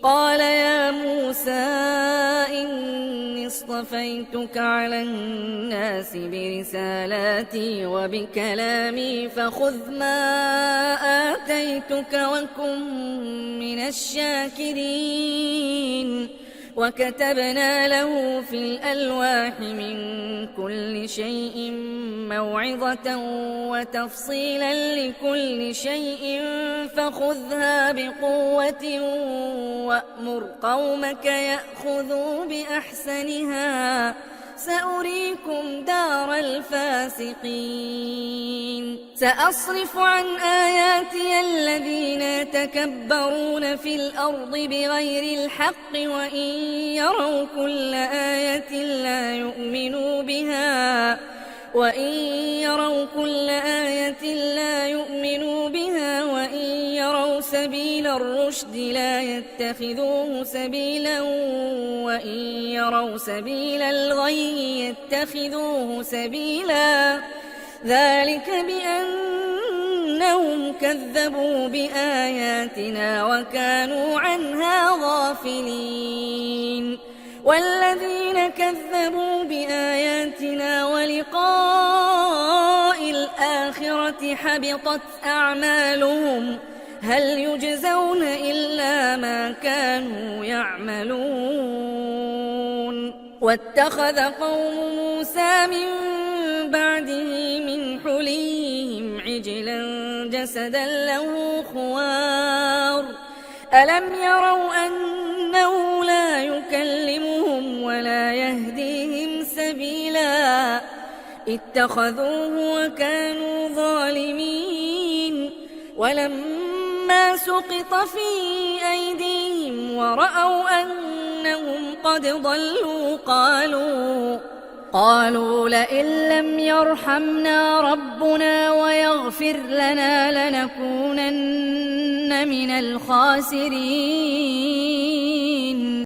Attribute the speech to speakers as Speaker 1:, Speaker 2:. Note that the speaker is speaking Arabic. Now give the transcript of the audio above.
Speaker 1: قال يا موسى إني اصطفيتك على الناس برسالاتي وبكلامي فخذ ما آتيتك وكن من الشاكرين وكتبنا له في الألواح من كل شيء موعظة وتفصيلا لكل شيء فخذها بقوة وأمر قومك يأخذوا بأحسنها سأريكم دار الفاسقين سأصرف عن آياتي الذين يتكبرون في الأرض بغير الحق وإن يروا كل آية لا يؤمنوا بها وإن يروا سبيل الرشد لا يتخذوه سبيلا وإن يروا سبيل الغي يتخذوه سبيلا ذلك بأنهم كذبوا بآياتنا وكانوا عنها غافلين والذين كذبوا بآياتنا ولقاء الآخرة حبطت أعمالهم هل يجزون إلا ما كانوا يعملون واتخذ قوم موسى من بعده من حليهم عجلا جسدا له خوار ألم يروا أنه لا يكلمهم ولا يهديهم سبيلا اتخذوه وكانوا ظالمين ولما سقط في أيديهم ورأوا أنهم قد ضلوا قالوا لئن لم يرحمنا ربنا ويغفر لنا لنكونن من الخاسرين